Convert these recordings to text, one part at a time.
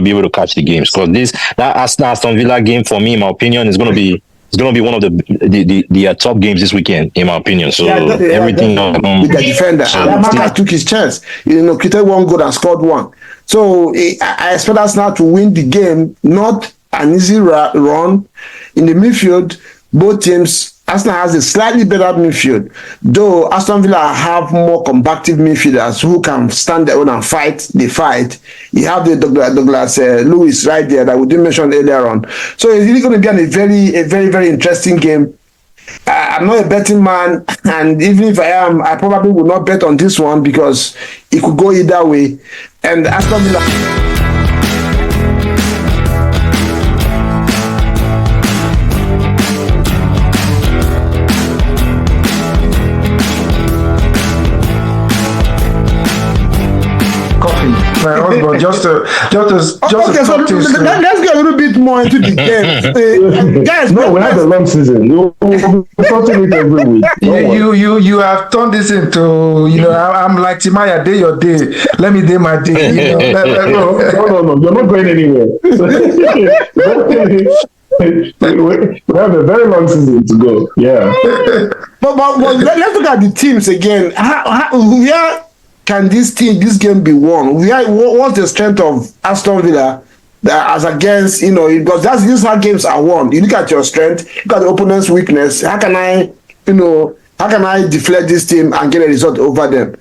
be able to catch the games, because that Aston Villa game, for me, in my opinion, is going to be one of the top games this weekend, in my opinion. So everything with the defender, Marcus took his chance. Created one goal and scored one. So I expect Arsenal to win the game. Not an easy run in the midfield. Both teams. Arsenal has a slightly better midfield, though Aston Villa have more combative midfielders who can stand their own and fight. They fight. You have the Douglas Lewis right there that we did mention earlier on. So it's really going to be a very, very interesting game. I'm not a betting man, and even if I am, I probably will not bet on this one because it could go either way. And Aston Villa. My husband, just to let's get a little bit more into the game. Guys, no, we have a long season. We'll talking it every week. You have turned this into, I'm like Timaya, day your day. Let me day my day. No, you're not going anywhere. We have a very long season to go. Yeah. But let's look at the teams again. Where can this game be won? What's the strength of Aston Villa as against, because this is how games are won. You look at your strength, look at the opponent's weakness. How can I deflect this team and get a result over them?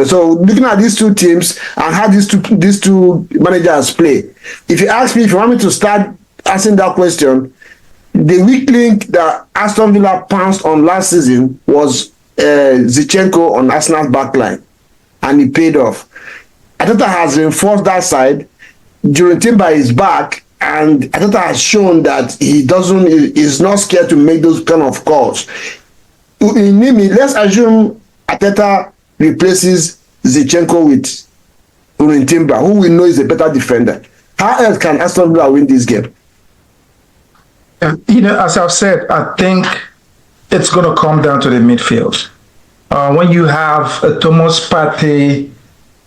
So looking at these two teams and how these two managers play. If you ask me, if you want me to start asking that question, the weak link that Aston Villa pounced on last season was Zinchenko on Arsenal's backline. And it paid off. Arteta has reinforced that side. During Timber is back, and Arteta has shown that he's not scared to make those kind of calls. In Nimi, let's assume Arteta replaces Zinchenko with Timber, who we know is a better defender. How else can Aston Villa win this game? As I've said, I think it's going to come down to the midfield. When you have a Thomas Partey,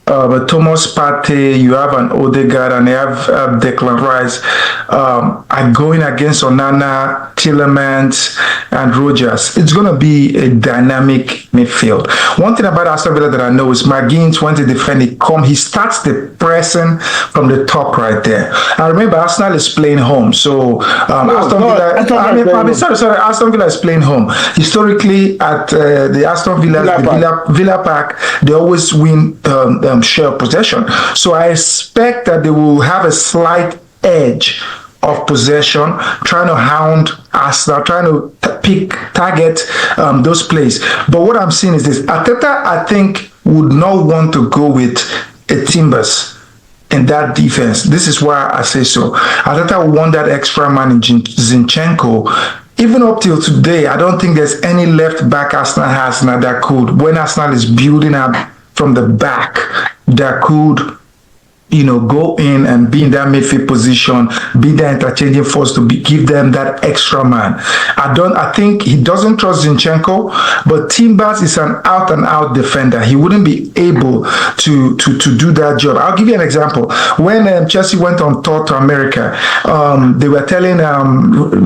you have an Odegaard, and you have Declan Rice are going against Onana, Tielemans, and Rogers. It's going to be a dynamic midfield. One thing about Aston Villa that I know is McGinn, when they defend, he starts the pressing from the top right there. I remember Arsenal is playing home, so Aston Villa is playing home. Historically, at the Aston Villa Park, they always win share possession. So I expect that they will have a slight edge of possession, trying to hound Arsenal, trying to target those plays. But what I'm seeing is this: Arteta, I think, would not want to go with a Timbers in that defense. This is why I say so. Arteta will want that extra man in Zinchenko. Even up till today, I don't think there's any left back Arsenal has now that could, when Arsenal is building up from the back, that could, go in and be in that midfield position, be the interchanging force to give them that extra man. I think he doesn't trust Zinchenko, but Timbers is an out and out defender. He wouldn't be able to do that job. I'll give you an example. When Chelsea went on tour to America, they were telling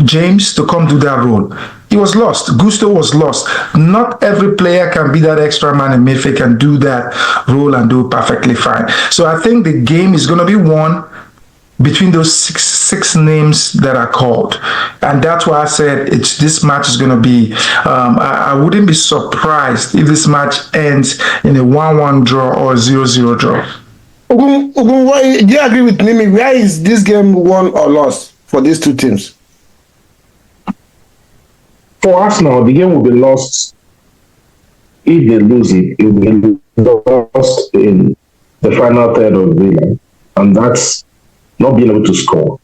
James to come do that role. He was lost. Gusto was lost. Not every player can be that extra man in midfield, can do that role and do perfectly fine. So I think the game is going to be won between those six names that are called. And that's why I said this match is going to be, I wouldn't be surprised if this match ends in a 1-1 draw or 0-0 draw. Ogun, do you agree with me? Where is this game won or lost for these two teams? For Arsenal, the game will be lost. If they lose it, it will be lost in the final third of Villa, and that's not being able to score.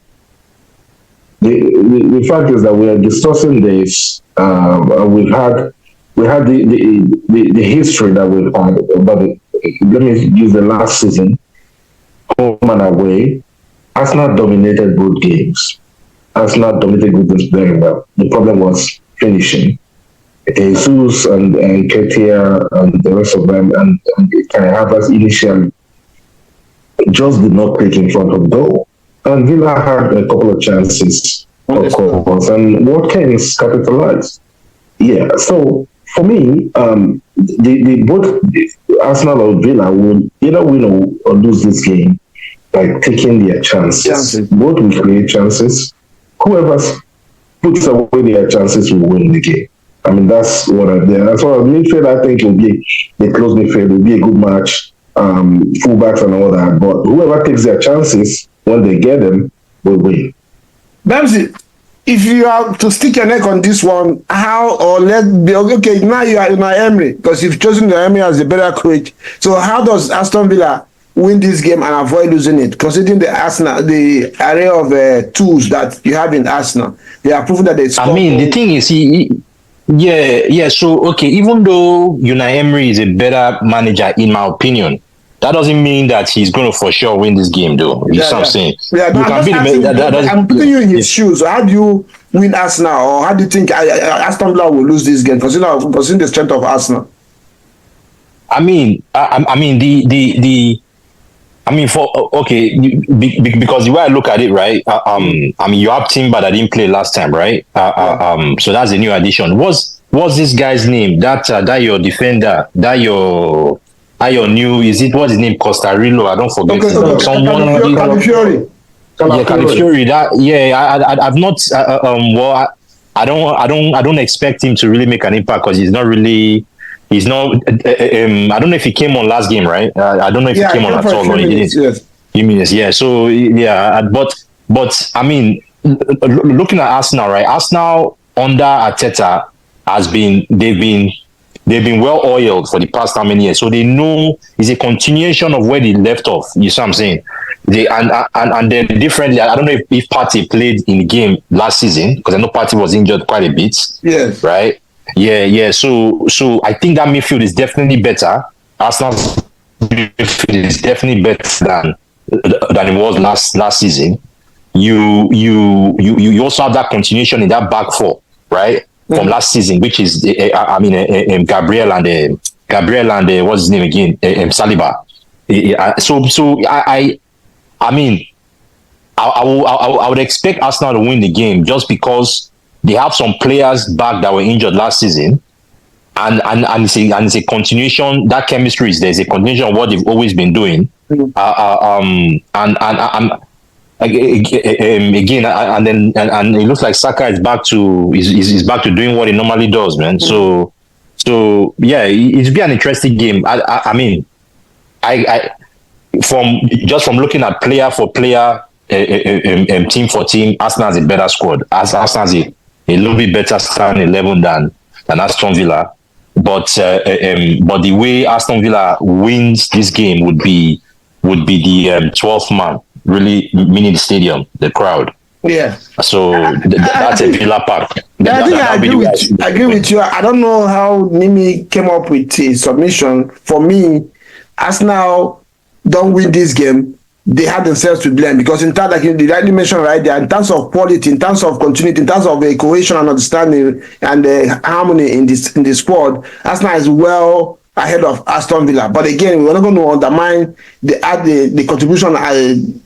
The fact is that we are discussing this. We've had the history that we've had about it. Let me use the last season, home and away. Arsenal dominated both games. Arsenal dominated both games very well. The problem was finishing. Jesus and Ketia and the rest of them and Kai Havertz initially just did not click in front of goal. And Villa had a couple of chances, of course, and Watkins capitalized. Yeah, so for me, the both Arsenal or Villa will either win or lose this game by taking their chances. Both will create chances. Whoever puts away their chances will win the game. I mean, that's what I did. As far as midfield, I think will be a close midfield. Will be a good match. Fullbacks and all that. But whoever takes their chances when they get them will win. Bamsi, if you are to stick your neck on this one, how or let be okay? Now you are Unai Emery because you've chosen Unai Emery as the better coach. So how does Aston Villa win this game and avoid losing it? Considering the array of tools that you have in Arsenal, they are proven that they score. I mean, the thing is, yeah. So okay, even though Unai Emery is a better manager, in my opinion, that doesn't mean that he's going to for sure win this game, though. You see what I'm saying? Yeah, I'm putting you in his shoes. So how do you win Arsenal, or how do you think Aston Villa will lose this game, considering the strength of Arsenal? I mean, because the way I look at it, right? I mean, you have Timber that didn't play last time, right? So that's a new addition. What's this guy's name? That your defender, what's his name? Costarillo. I don't forget. Calafiori. Yeah, Calafiori. I've not. I don't expect him to really make an impact because he's not. I don't know if he came on last game, right? I don't know if he came on at all or he didn't. Yes. Few minutes, yeah. So yeah, but I mean, looking at Arsenal, right? Arsenal under Arteta they've been well oiled for the past how many years, so they know it's a continuation of where they left off. You see what I'm saying? And then differently. I don't know if Partey played in the game last season because I know Partey was injured quite a bit. Yes. Right. Yeah. So I think that midfield is definitely better. Arsenal's midfield is definitely better than it was last season. You also have that continuation in that back four, right? From last season, which is Gabriel and what's his name again? Saliba. So I mean, I would expect Arsenal to win the game just because they have some players back that were injured last season, and it's a continuation. That chemistry is there. It's a continuation of what they've always been doing. Again, and it looks like Saka is back to doing what he normally does, man. So yeah, it'll be an interesting game. I mean, from looking at player for player, team for team, Arsenal has a better squad. Arsenal has a little bit better starting 11 than Aston Villa, but the way Aston Villa wins this game would be the 12th man. Really, meaning the stadium, the crowd. Yeah. So that's a Villa Park. I agree with you. I don't know how Nimi came up with his submission. For me, Arsenal don't win this game. They have themselves to blame because in terms, like you rightly mentioned right there, in terms of quality, in terms of continuity, in terms of cohesion and understanding and harmony in the squad, Arsenal is well ahead of Aston Villa. But again, we're not going to undermine the contribution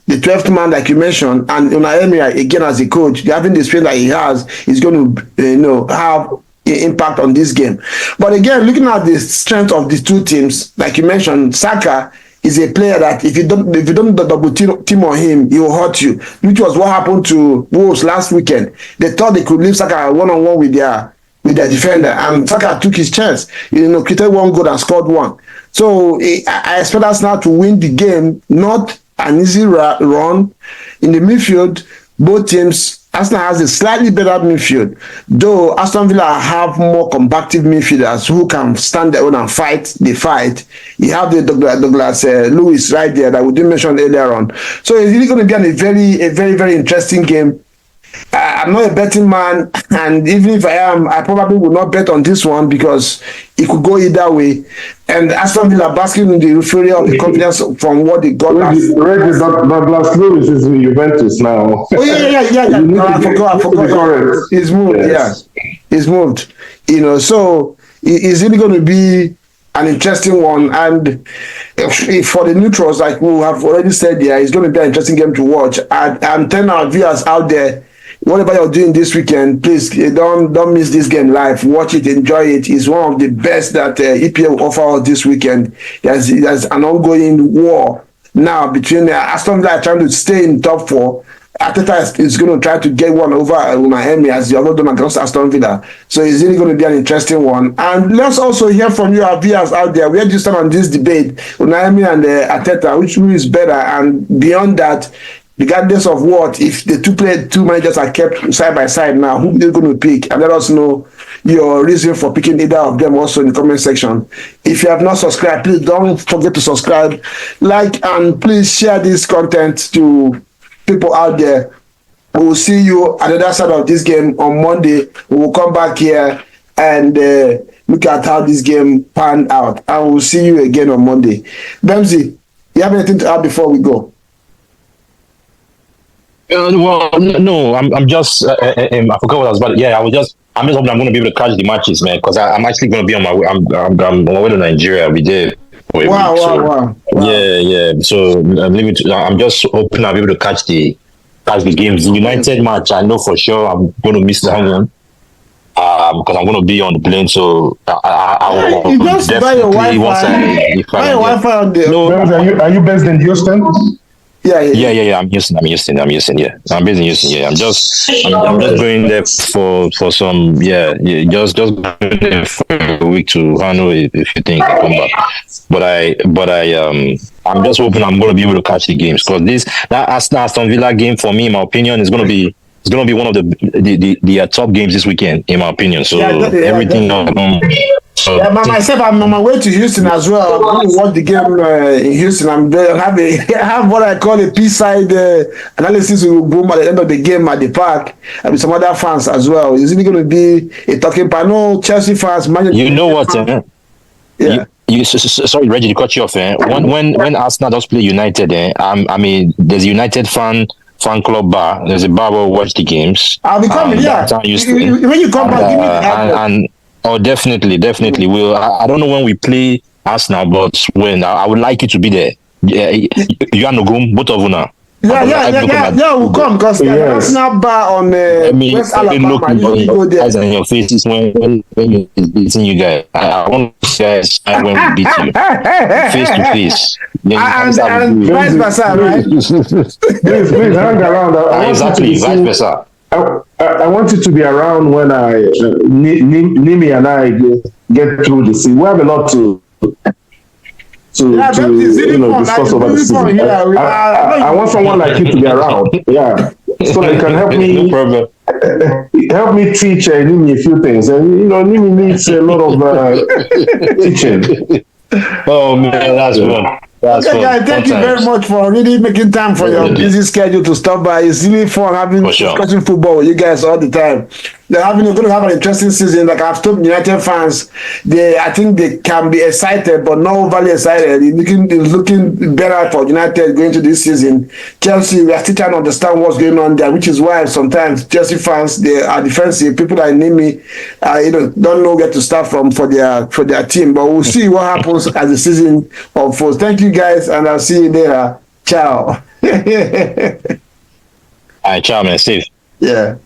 the 12th man, like you mentioned, and Unai Emery, again, as a coach, having the spirit that he has, is going to have an impact on this game. But again, looking at the strength of the two teams, like you mentioned, Saka is a player that if you don't double team on him, he will hurt you, which was what happened to Wolves last weekend. They thought they could leave Saka one-on-one with their defender, and Saka took his chance, created one goal and scored one. So I expect us now to win the game, not an easy run. In the midfield, both teams, Arsenal has a slightly better midfield, though Aston Villa have more combative midfielders who can stand their own and fight the fight. You have the Douglas Lewis right there that we did mention earlier on. So it's really going to be a very, very interesting game. I'm not a betting man, and even if I am, I probably will not bet on this one because it could go either way. And Aston Villa basking in the euphoria of the confidence from what they got last. Douglas Lewis is Juventus now. Oh yeah. No, I forgot. He's moved. Yes. Yeah, he's moved. So it's really going to be an interesting one. And if for the neutrals, like we have already said, yeah, it's going to be an interesting game to watch. And telling our viewers out there, whatever you're doing this weekend, please don't miss this game live. Watch it, enjoy it. It's one of the best that EPL will offer us this weekend. There's an ongoing war now between Aston Villa trying to stay in top four. Arteta is going to try to get one over Unai Emery as the other done against Aston Villa. So it's really going to be an interesting one. And let's also hear from you, our viewers out there. Where do you stand on this debate, Unai Emery and Arteta? Which one is better? And beyond that, regardless of what, if the two managers are kept side by side now, who are going to pick? And let us know your reason for picking either of them also in the comment section. If you have not subscribed, please don't forget to subscribe, like, and please share this content to people out there. We will see you at the other side of this game on Monday. We will come back here and look at how this game panned out. And we'll see you again on Monday. Bemsy, you have anything to add before we go? Well, no, I'm just, I forgot what I was about. Yeah, I'm just hoping I'm going to be able to catch the matches, man, because I'm actually going to be on my way. I'm on my way to Nigeria. I'll be there. Wow. Yeah. So I'm just hoping I'll be able to catch the games. The United match, I know for sure I'm going to miss that one. Because I'm going to be on the plane, so I will just definitely buy your Wi-Fi on the. No, are you based in Houston? Yeah. I'm Houston. Yeah, I'm based in Houston. Yeah, I'm just going there for some. Just going there for a week to handle a few things. I come back, but I'm just hoping I'm going to be able to catch the games, because that Aston Villa game, for me, in my opinion, is going to be. It's going to be one of the top games this weekend, in my opinion. So everything. Myself, I'm on my way to Houston as well. I'm going to watch the game in Houston. I have what I call a P-side analysis with boom at the end of the game at the park, and with some other fans as well. It's really going to be a talking panel. Chelsea fans, you know what? Yeah. Sorry, Reggie, to cut you off. When Arsenal does play United, I mean, there's a United fan club bar. There's a bar where we watch the games. I'll be coming. When you come back, give me the and oh, definitely. We'll. I don't know when we play Arsenal, but when I would like you to be there. Yeah, you and Nogum, both of you now. Yeah, we'll come, because there's Arsenal bar on West Alabama. You go there. Eyes on your faces when you're beating you guys. I want to see guys when we beat you face to face. And vice versa, right? Please hang around. Exactly, vice versa. I want you to be around when Nimi and I get through the season. We have a lot to discuss over the season. I want someone like you to be around. Yeah. So they can help me. No problem. Help me teach Nimi a few things. And Nimi needs a lot of teaching. Oh man, that's fun. Okay, guys, thank you very much for really making time for your busy schedule to stop by. It's really fun having discussing football with you guys all the time. They're going to have an interesting season. Like I've told United fans, I think they can be excited, but not overly excited. It's looking better for United going to this season. Chelsea, we are still trying to understand what's going on there, which is why sometimes Chelsea fans, they are defensive. People that name me, don't know where to start from for their team. But we'll see what happens as the season unfolds. Thank you, guys, and I'll see you later. Ciao. All right, ciao, man. Safe. Yeah.